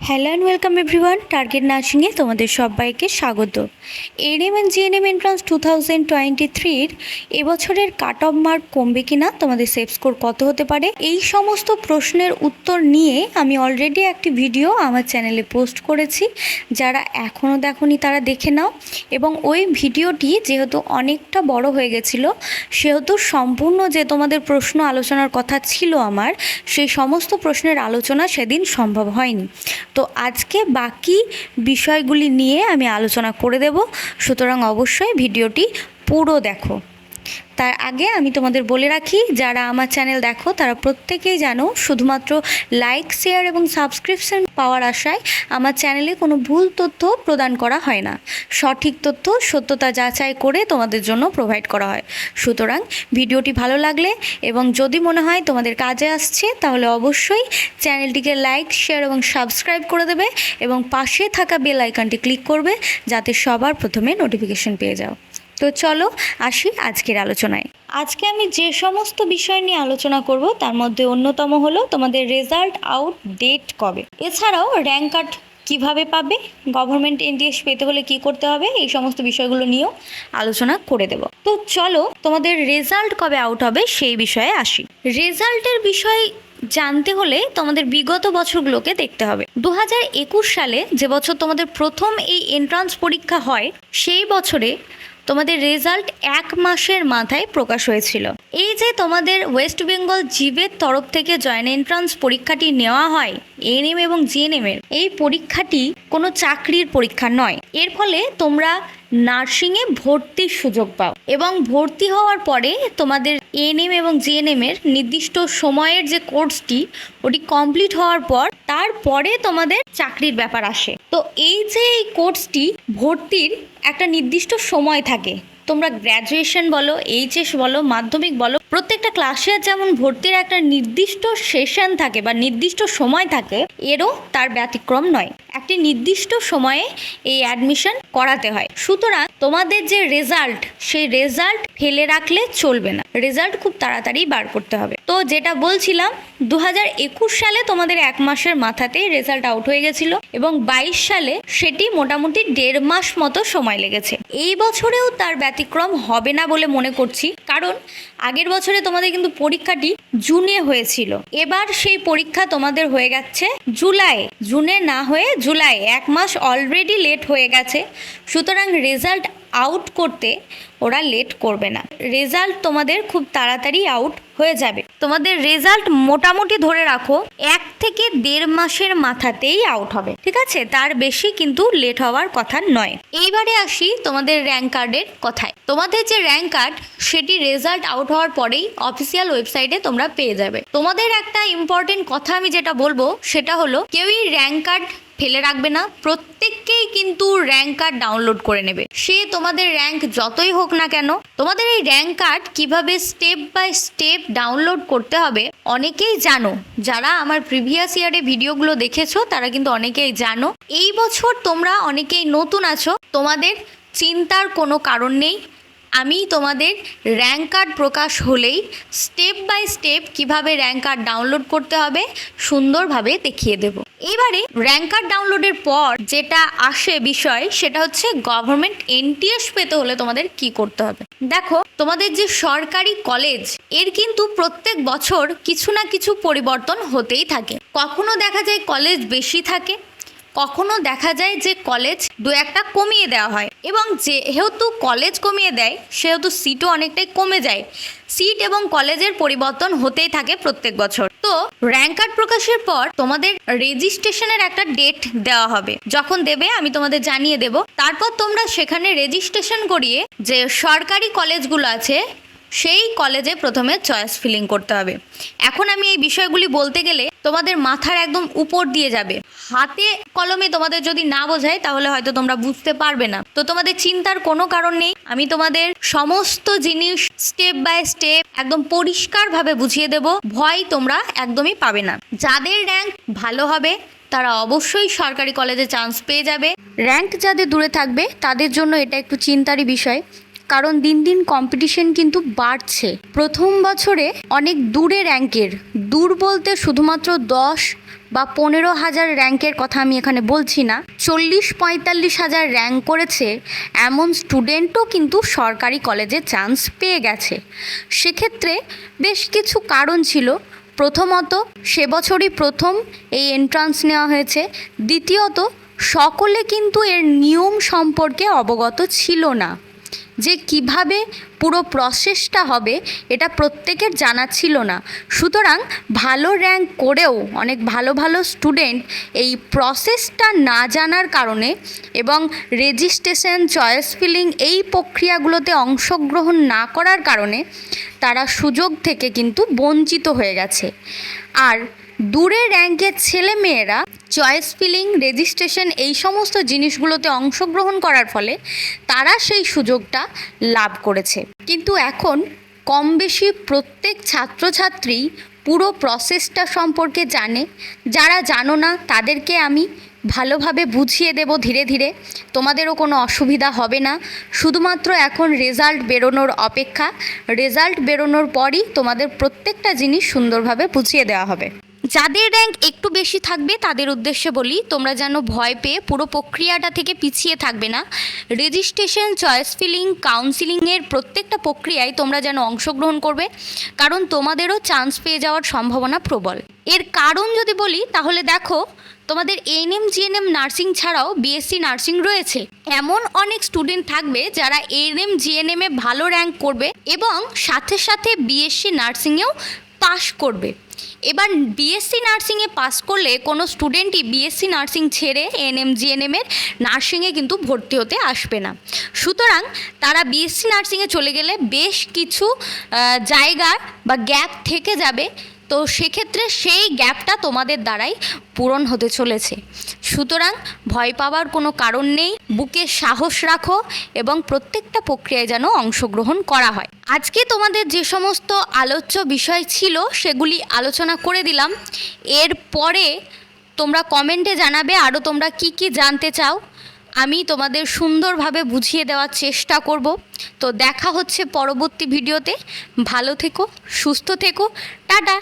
Hello and welcome everyone, target নার্সিংয়ে তোমাদের সবাইকে স্বাগত। ANM and GNM এন্ট্রান্স 2023 এবছরের কাট অফ মার্ক কমবে কিনা, তোমাদের সেফ স্কোর কত হতে পারে, এই সমস্ত প্রশ্নের উত্তর নিয়ে আমি অলরেডি একটি ভিডিও আমার চ্যানেলে পোস্ট করেছি। যারা এখনও দেখোনি তারা দেখে নাও। এবং ওই ভিডিওটি যেহেতু অনেকটা বড় হয়ে গেছিলো, সেহেতু সম্পূর্ণ যে তোমাদের প্রশ্ন আলোচনার কথা ছিল আমার, সেই সমস্ত প্রশ্নের আলোচনা সেদিন সম্ভব হয়নি। তো আজকে বাকি বিষয়গুলি নিয়ে আমি আলোচনা করে দেব, সুতরাং অবশ্যই ভিডিওটি পুরো দেখো। তার আগে আমি তোমাদের বলে রাখি, যারা আমার চ্যানেল দেখো তারা প্রত্যেকেই জানো শুধুমাত্র লাইক, শেয়ার এবং সাবস্ক্রিপশন পাওয়ার আশায় আমার চ্যানেলে কোনো ভুল তথ্য প্রদান করা হয় না। সঠিক তথ্য সত্যতা যাচাই করে তোমাদের জন্য প্রোভাইড করা হয়। সুতরাং ভিডিওটি ভালো লাগলে এবং যদি মনে হয় তোমাদের কাজে আসছে, তাহলে অবশ্যই চ্যানেলটিকে লাইক, শেয়ার এবং সাবস্ক্রাইব করে দেবে এবং পাশে থাকা বেল আইকনটি ক্লিক করবে, যাতে সবার প্রথমে নোটিফিকেশন পেয়ে যাও। তো চলো আসি আজকের আলোচনায়। আজকে আমি যে সমস্ত বিষয় নিয়ে আলোচনা করব তার মধ্যে অন্যতম হলো তোমাদের রেজাল্ট আউট ডেট কবে, এছাড়াও র্যাঙ্ক কার্ড কীভাবে পাবে, গভর্নমেন্ট এনটিএস পেতে হলে কি করতে হবে, এই সমস্ত বিষয়গুলো নিয়েও আলোচনা করে দেব। তো চলো তোমাদের রেজাল্ট কবে আউট হবে সেই বিষয়ে আসি। রেজাল্টের বিষয় জানতে হলে তোমাদের বিগত বছরগুলোকে দেখতে হবে। 2021 সালে যে বছর তোমাদের প্রথম এই এন্ট্রান্স পরীক্ষা হয়, সেই বছরে তোমাদের রেজাল্ট 1 মাসের মাথায় প্রকাশ হয়েছিল। এই যে তোমাদের ওয়েস্ট বেঙ্গল জিবের তরফ থেকে জয়েন্ট এন্ট্রান্স পরীক্ষাটি নেওয়া হয় এএনএম এবং জিএনএম এর, এই পরীক্ষাটি কোনো চাকরির পরীক্ষা নয়। এর ফলে তোমরা নার্সিংয়ে ভর্তির সুযোগ পাও এবং ভর্তি হওয়ার পরে তোমাদের এএনএম এবং জিএনএম এর নির্দিষ্ট সময়ের যে কোর্সটি, ওটি কমপ্লিট হওয়ার পর তারপরে তোমাদের চাকরির ব্যাপার আসে। তো এই যে এই কোর্সটি ভর্তির একটা নির্দিষ্ট সময় থাকে, তোমরা গ্র্যাজুয়েশন বলো, এইচএস বলো, মাধ্যমিক বলো, প্রত্যেকটা ক্লাসে যেমন ভর্তির একটা নির্দিষ্ট সেশন থাকে বা নির্দিষ্ট সময় থাকে, এরও তার ব্যতিক্রম নয়। একটি নির্দিষ্ট সময়ে এই অ্যাডমিশন করাতে হয়। সুতরাং তোমাদের যে রেজাল্ট, সেই রেজাল্ট ফেলে রাখলে চলবে না, রেজাল্ট খুব তাড়াতাড়ি বার করতে হবে। তো যেটা বলছিলাম, 2021 সালে তোমাদের 1 মাসের মাথাতেই রেজাল্ট আউট হয়ে গেছিল এবং 22 সালে সেটি মোটামুটি 1.5 মাস মতো সময় লেগেছে। এই বছরেও তার ব্যতিক্রম হবে না বলে মনে করছি, কারণ আগের বছরে তোমাদের কিন্তু পরীক্ষাটি জুনে হয়েছিল। এবার সেই পরীক্ষা তোমাদের হয়ে গেছে জুনে না হয়ে জুলাই, 1 মাস অলরেডি লেট হয়ে গেছে। সুতরাং রেজাল্ট আউট করতে ওরা লেট করবে না, রেজাল্ট তোমাদের খুব তাড়াতাড়ি আউট হয়ে যাবে। তোমাদের রেজাল্ট মোটামুটি ধরে রাখো 1 থেকে 1.5 মাসের মাথাতেই আউট হবে, ঠিক আছে? তার বেশি কিন্তু লেট হওয়ার কথা নয়। এইবারে আসি তোমাদের র্যাঙ্ক কার্ডের কথায়। তোমাদের যে র্যাঙ্ক কার্ড, সেটি রেজাল্ট আউট হওয়ার পরেই অফিসিয়াল ওয়েবসাইটে তোমরা পেয়ে যাবে। তোমাদের একটা ইম্পর্টেন্ট কথা আমি যেটা বলবো, সেটা হলো কেউই র্যাঙ্ক কার্ড ফেলে রাখবে না, প্রত্যেককেই কিন্তু র্যাঙ্ক কার্ড ডাউনলোড করে নেবে। সে তোমাদের র্যাঙ্ক যতই হোক না কেন, তোমাদের এই র্যাঙ্ক কার্ড কিভাবে স্টেপ বাই স্টেপ ডাউনলোড করতে হবে অনেকেই জানো। যারা আমার প্রিভিয়াস ইয়ারে ভিডিওগুলো দেখেছো তারা কিন্তু অনেকেই জানো। এই বছর তোমরা অনেকেই নতুন আছো, তোমাদের চিন্তার কোনো কারণ নেই। আমি তোমাদের র্যাঙ্ক কার্ড প্রকাশ হলেই স্টেপ বাই স্টেপ কিভাবে র্যাঙ্ক কার্ড ডাউনলোড করতে হবে সুন্দরভাবে দেখিয়ে দেব। এবারে র্যাঙ্ক কার্ড ডাউনলোডের পর যেটা আসে বিষয়, সেটা হচ্ছে গভর্নমেন্ট এনটিএস পেতে হলে তোমাদের কি করতে হবে। দেখো, তোমাদের যে সরকারি কলেজ, এর কিন্তু প্রত্যেক বছর কিছু না কিছু পরিবর্তন হতেই থাকে। কখনো দেখা যায় কলেজ বেশি থাকে, কখনো দেখা যায় যে কলেজ 2-1টা কমিয়ে দেওয়া হয়, এবং যেহেতু কলেজ কমিয়ে দেয় সেহেতু সিটও অনেকটাই কমে যায়। সিট এবং কলেজের পরিবর্তন হতেই থাকে প্রত্যেক বছর। তো র্যাঙ্ক কার্ড প্রকাশের পর তোমাদের রেজিস্ট্রেশনের একটা ডেট দেওয়া হবে, যখন দেবে আমি তোমাদের জানিয়ে দেব। তারপর তোমরা সেখানে রেজিস্ট্রেশন করিয়ে যে সরকারি কলেজগুলো আছে, সেই কলেজে প্রথমে চয়েস ফিলিং করতে হবে। এখন আমি এই বিষয়গুলি বলতে গেলে তোমাদের মাথার একদম উপর দিয়ে যাবে, হাতে কলমে তোমাদের যদি না বোঝায় তাহলে হয়তো তোমরা বুঝতে পারবে না। তো তোমাদের চিন্তার কোনো কারণ নেই, আমি তোমাদের সমস্ত জিনিস স্টেপ বাই স্টেপ একদম পরিষ্কারভাবে বুঝিয়ে দেব, ভয় তোমরা একদমই পাবে না। যাদের র্যাঙ্ক ভালো হবে তারা অবশ্যই সরকারি কলেজে চান্স পেয়ে যাবে। র্যাঙ্ক যাদের দূরে থাকবে তাদের জন্য এটা একটু চিন্তারই বিষয়, কারণ দিন দিন কম্পিটিশন কিন্তু বাড়ছে। প্রথম বছরে অনেক দূরে র্যাঙ্কের, দূর বলতে শুধুমাত্র 10 বা 15,000 র্যাঙ্কের কথা আমি এখানে বলছি না, 40-45,000 র্যাঙ্ক করেছে এমন স্টুডেন্টও কিন্তু সরকারি কলেজে চান্স পেয়ে গেছে। সেক্ষেত্রে বেশ কিছু কারণ ছিল। প্রথমত, সে বছরই প্রথম এই এন্ট্রান্স নেওয়া হয়েছে। দ্বিতীয়ত, সকলে কিন্তু এর নিয়ম সম্পর্কে অবগত ছিল না, যে কিভাবে পুরো প্রসেসটা হবে এটা প্রত্যেকের জানা ছিল না। সুতরাং ভালো র্যাঙ্ক করেও অনেক ভালো ভালো স্টুডেন্ট এই প্রসেসটা না জানার কারণে এবং রেজিস্ট্রেশন, চয়েস ফিলিং এই প্রক্রিয়াগুলোতে অংশগ্রহণ না করার কারণে তারা সুযোগ থেকে কিন্তু বঞ্চিত হয়ে গেছে। আর দূরের র্যাঙ্কের ছেলেমেয়েরা চয়েস ফিলিং, রেজিস্ট্রেশন এই সমস্ত জিনিসগুলোতে অংশগ্রহণ করার ফলে তারা সেই সুযোগটা লাভ করেছে। কিন্তু এখন কম বেশি প্রত্যেক ছাত্রছাত্রী পুরো প্রসেসটা সম্পর্কে জানে। যারা জানো না তাদেরকে আমি ভালোভাবে বুঝিয়ে দেব ধীরে ধীরে, তোমাদেরও কোনো অসুবিধা হবে না। শুধুমাত্র এখন রেজাল্ট বেরোনোর অপেক্ষা। রেজাল্ট বেরোনোর পরই তোমাদের প্রত্যেকটা জিনিস সুন্দরভাবে বুঝিয়ে দেওয়া হবে। যাদের র্যাঙ্ক একটু বেশি থাকবে তাদের উদ্দেশ্যে বলি, তোমরা যেন ভয় পেয়ে পুরো প্রক্রিয়াটা থেকে পিছিয়ে থাকবে না। রেজিস্ট্রেশন, চয়েস ফিলিং, কাউন্সিলিংয়ের প্রত্যেকটা প্রক্রিয়ায় তোমরা যেন অংশগ্রহণ করবে, কারণ তোমাদেরও চান্স পেয়ে যাওয়ার সম্ভাবনা প্রবল। এর কারণ যদি বলি তাহলে দেখো, তোমাদের ANM GNM নার্সিং ছাড়াও BSc নার্সিং রয়েছে। এমন অনেক স্টুডেন্ট থাকবে যারা ANM GNM এ ভালো র্যাঙ্ক করবে এবং সাথে সাথে BSc নার্সিংয়েও পাশ করবে। এবার BSc নার্সিংয়ে পাস করলে কোনো স্টুডেন্টই BSc নার্সিং ছেড়ে ANM GNM এর নার্সিংয়ে কিন্তু ভর্তি হতে আসবে না। সুতরাং তারা BSc নার্সিংয়ে চলে গেলে বেশ কিছু জায়গা বা গ্যাপ থেকে যাবে। তো সেক্ষেত্রে সেই গ্যাপটা তোমাদের দ্বারাই পূরণ হতে চলেছে। সুতরাং ভয় পাওয়ার কোনো কারণ নেই, বুকে সাহস রাখো এবং প্রত্যেকটা প্রক্রিয়ায় যেন অংশগ্রহণ করা হয়। আজকে তোমাদের যে সমস্ত আলোচ্য বিষয় ছিল সেগুলি আলোচনা করে দিলাম। এরপরে তোমরা কমেন্টে জানাবে আরও তোমরা কি কি জানতে চাও। আমি তোমাদের সুন্দরভাবে বুঝিয়ে দেওয়ার চেষ্টা করব। তো দেখা হচ্ছে পরবর্তী ভিডিওতে। ভালো থেকো, সুস্থ থেকো, টাটা।